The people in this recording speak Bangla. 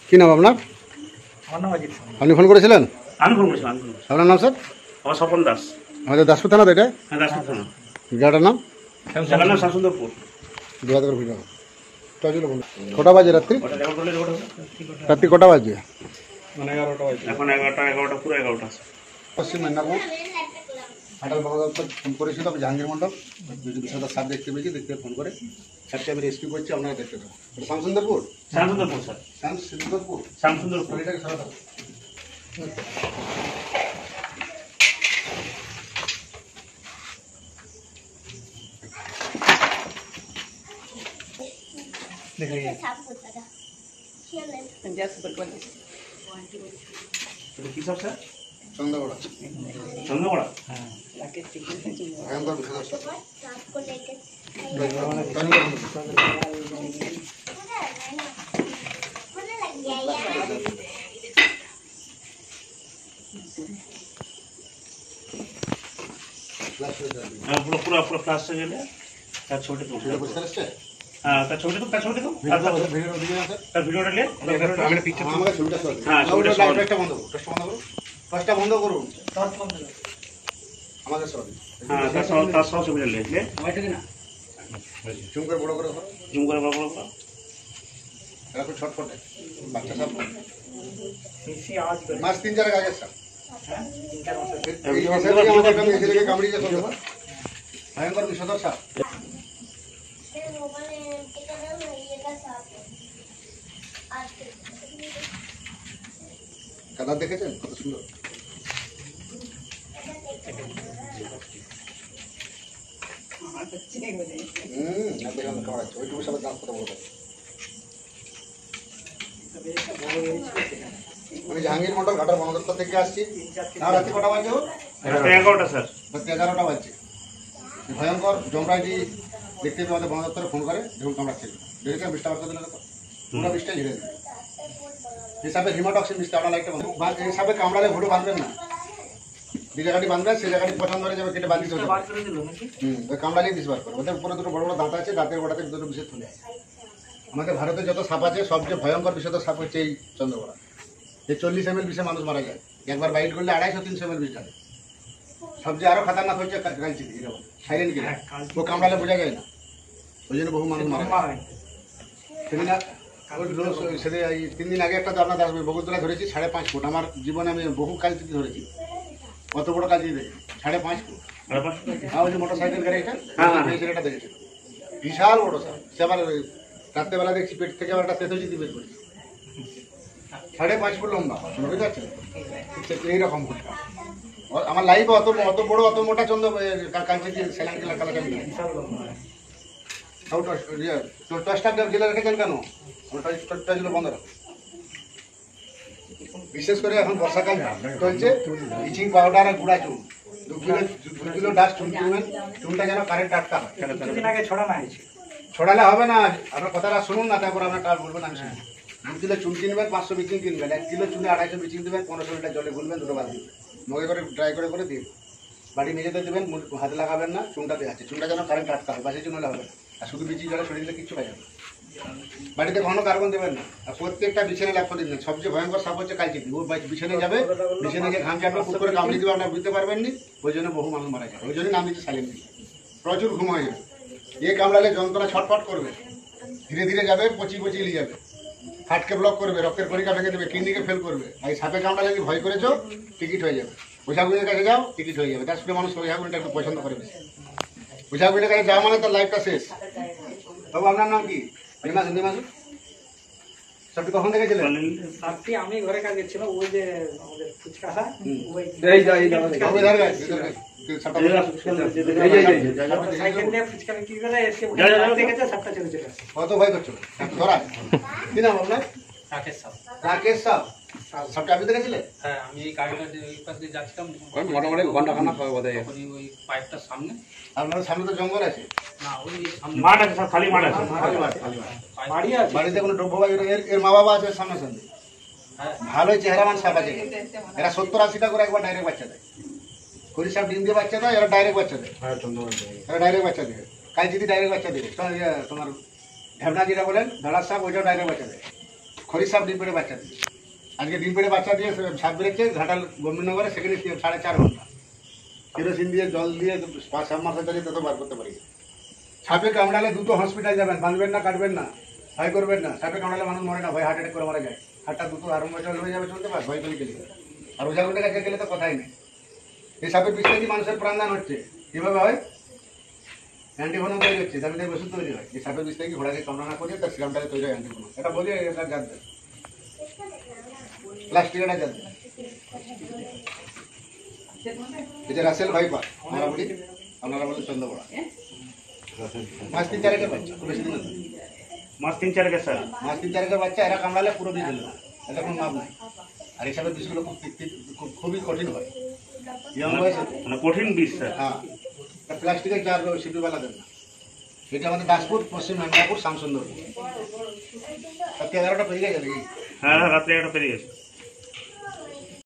কি নাম আপনার? আপনি ফোন করেছিলেন? আমি ফোন করেছিলাম। আপনার নাম স্যার? আমার স্বপন দাস। আমাদের দাসপুর থানা তো এটা? হ্যাঁ, দাসপুর থানা। জায়গাটার নাম? জায়গার নাম শামসুন্দরপুর। কটা বাজে রাত্রি? রাত্রি কটা বাজে? এখন 11টা পুরো 11টা। পশ্চিম মেদিনীপুর ঘাটাল বন দপ্তর ফোন করেছিল, আমি জাহাঙ্গীর মন্ডল বিষয়টার সাপ দেখতে পেয়েছি, দেখতে ফোন করে স্যারকে আমি রেস্কিউ করছি, আপনারা দেখতে পাবেন। শামসুন্দরপুর স্যার, শামসুন্দরপুর এটাকে সরাতে হবে। কি সব স্যার? চন্দ্রগড়া। হ্যাঁ। পুরো ফ্লাশ হয়ে গেলে তার ছবিটা তো হ্যাঁ, তার ছবিটা তো ভিডিওটা নিয়ে আমাকে ছবিটা সরাতে হবে। হ্যাঁ, ছবিটা টর্চটা বন্ধ করুন। আমাদের সরাতে হ্যাঁ, তার সব ছবিটা নিয়ে জুম করে বড় করে ধরো, জুম করে বড় করো। এরকম ছটফটে বাচ্চা সব মাস 3-4 আগে স্যার কামড়িয়ে ভয়ঙ্কর বিষধর সাপ। কালার দেখেছেন কত সুন্দর? ওইটুকু সবার দাম কত বড়। আমি জাহাঙ্গীর মন্ডল ঘাটার বন দপ্তর থেকে আসছি। রাত্রি কটা বাজে? 11টা স্যার। রাত্রি 11টা বাজছে। ভয়ঙ্কর জমরাইটি দেখতে পেয়ে আমাদের বন দপ্তরে ফোন করে, দেখুন কামড়াচ্ছে। দেখেছেন বিষটা বার করে দিলে তো পুরো বিষটাই ঝেড়ে দিল। হিসাবে হিমাটক্সিন বিষটা আপনার লাইটটা এই হিসাবে কামড়ালে ভুড়ো বাঁধবেন না। যে জায়গাটি বাঁধবেন সেই জায়গাটি পছন্দ হয়ে যাবে, কেটে বাঁধিতে হবে। ওই কামড়ালেই বিষ বার করে। ওদের উপরে দুটো বড় বড় দাঁত আছে, দাঁতের গোড়াতে দুটো বিষের তুলে। আমাদের ভারতে যত সাপ আছে সবচেয়ে ভয়ঙ্কর বিষধর সাপ হচ্ছে এই চন্দ্রগড়া। এই 40 ml বিষে মানুষ মারা যায়। একবার বাইট করলে 250-300 ml বিষ ঢালে। সবচেয়ে আরো খাতারনাক হচ্ছে কালচিনি, এরকম সাইলেন্ট কিলার। ও কামড়ালে বোঝা যায় না, ওই জন্য বহু মানুষ মারা যায়। সেদিন 3 দিন আগে একটা আপনার বগুড়তলা ধরেছি 5.5 ফুট। আমার জীবনে আমি বহু কালচিনি ধরেছি, কত বড় কালচিনি দেখি 5.5 ফুট। হ্যাঁ, ওই যে মোটর সাইকেল গাড়িটা ছেলেটা দেখেছি, বিশাল বড় সাপ। সে আবার রাত্রেবেলা দেখছি পেট থেকে আবার একটা তেতোচিতি বের করেছি, 5.5 ফুট লম্বা, বুঝতে পারছেন? এইরকম ফুটটা আমার লাইফে অত বড় অত মোটা চন্দ্র কালচিনি সেলান কেলা কালা কালি। টসটা গেলে রেখেছেন কেন? টসগুলো বন্ধ রাখো। বিশেষ করে এখন বর্ষাকাল চলছে, ব্লিচিং পাউডার আর গুঁড়া চুন 2 কিলো ডাস্ট চুন কিনবেন। চুনটা যেন কারেন্ট আটকা হয়। ছড়ালে হবে না, আপনার কথাটা শুনুন না, তারপর আপনার কাজ বলবেন আমি শুনুন। 2 কিলো চুন কিনবেন, 500 ব্লিচিং কিনবেন। 1 কিলো চুনে 250 ব্লিচিং দেবেন, 1500 লিটার জলে গুলবেন, দুটো বাদ দিবেন, মগে করে ড্রাই করে দিন। বাড়ি মেঝেতে দেবেন, হাতে লাগাবেন না। চুনটা দেওয়া আছে, চুনটা যেন কারেন্ট আটকা হয়, বাসি চুন হলে হবে না। আর শুধু ব্লিচিং জলে সরিয়ে দিলে কিচ্ছু কাজ হবে না। বাড়িতে ঘন কার্বন দেবেন না। আর প্রত্যেকটা বিছানে ল্যাপ দিন। সবচেয়ে ভয়ঙ্কর সাপ হচ্ছে কালচিনি। ও বিছানে যাবে, বিছানে গিয়ে ঘাম চাটবে, পুট করে কামড়ে দেবে, আপনার বুঝতে পারবেন নি। ওই জন্য বহু মানুষ মারা যায়। ওই জন্য নাম দিচ্ছে সাইলেন্ট। প্রচুর ঘুম হয়ে যাবে, কামড়ালে যন্ত্রণা ছটফট করবে, ধীরে ধীরে যাবে, পচিয়ে নিয়ে যাবে, হার্টকে ব্লক করবে, রক্তের কণিকা ভেঙে দেবে, কিডনিকে ফেল করবে। এই সাপে কামড়ালে যদি ভয় করেছো, টিকিট হয়ে যাবে। ওঝাগুলির কাছে যাও, টিকিট হয়ে যাবে। তার সঙ্গে মানুষ ওঝাগুলিটা একটু পছন্দ করে বেশি। ওঝাগুলির কাছে যাওয়া মানে তার লাইফটা শেষ। বাবু আপনার নাম কি? সাপটি কখন দেখেছিলেন? আমি ঘরে কাজ করছিলাম, ওই যে আমাদের ফুচকা কত ভয় করছো? কি নাম আপনার? রাকেশ সাপ। সাপটা আপনি দেখেছিলেন? হ্যাঁ, আমি এই গাড়িটা ওই পাশ দিয়ে যাচ্ছিলাম, মোটামুটি ঘন্টাখানা হবে বোধ হয়। ওই পাইপটার সামনে। আপনার সামনে তো জঙ্গল আছে? না, ওই মাঠ আছে, খালি মাঠ আছে। বাড়িতে কোনো দ্রব্য এর মা বাবা আছে সামনে সামনে? ভালোই চেহারামান সাপ আছে। এরা 70-80টা করে একবার ডাইরেক্ট বাচ্চা দেয়। খড়ি সাপ ডিম দিয়ে বাচ্চা দেয়, এরা ডাইরেক্ট বাচ্চা দেয়। এরা ডাইরেক্ট বাচ্চা দেবে। কালচিনি ডাইরেক্ট বাচ্চা দেবে। তোমার ঢেবনা যেটা বলেন ধরার সাপ ওইটাও ডাইরেক্ট বাচ্চা দেয়। খরির সাপ ডিম পেড়ে বাচ্চা দিয়ে আজকে ডিম পেড়ে বাচ্চা দিয়ে সাপ বেড়েছে ঘাটাল গোবিন্দনগরে, সেখানে 4.5 ঘন্টা কেরোসিন দিয়ে জল দিয়ে সাপ মাথা চালিয়ে তত বার করতে পারি। সাপে কামড়ালে দ্রুত হসপিটাল যাবেন, বাঁধবেন না, কাটবেন না, ভয় করবেন না। সাপে কামড়ালে মানুষ মরে না, ভয় হার্ট অ্যাটাক করে মারা যায়। হাতটা দ্রুত আরম্ভ হয়ে যাবে, চলতে পারে, ভয় করে গেলে। আর ওঝাগুন্ডের কাছে গেলে তো কথাই নেই। এই সাপের পিছনে কি মানুষের প্রাণদান হচ্ছে, কীভাবে হয়? অ্যান্টিভেনম তৈরি হচ্ছে, দামি দামি ওষুধ তৈরি হয়। এই সাপের বিষ থেকে ঘোড়াকে কামড়া করিয়ে তার সিরামটাকে তৈরি হয় অ্যান্টিভেনম। এটা বলি এটা জানবেন, প্লাস্টিক এটা জানবেন। এটা রাসেল ভাইপার, আমরা বলি, আপনারা বলেন চন্দ্রবড়া। মাস 3-4 বাচ্চা, খুব বেশি দিন না। মাস 3-4 স্যার। মাস 3-4 বাচ্চা, এরা কামড়ালে পুরো বিষ হলো না, এটা কোনো মাপ নাই। আর এই সাপের বিষগুলো খুবই কঠিন হয় ইয়ং বয়সে। মানে কঠিন বিষ স্যার। হ্যাঁ, প্লাস্টিকের চার সিপিওয়ালা দেন না। এটা আমাদের দাসপুর, পশ্চিম মেদিনীপুর, শ্যামসুন্দরপুর। রাত্রি 11টা পেরিয়ে গেছে নাকি? হ্যাঁ, রাত্রে 11টা পেরিয়ে গেছে।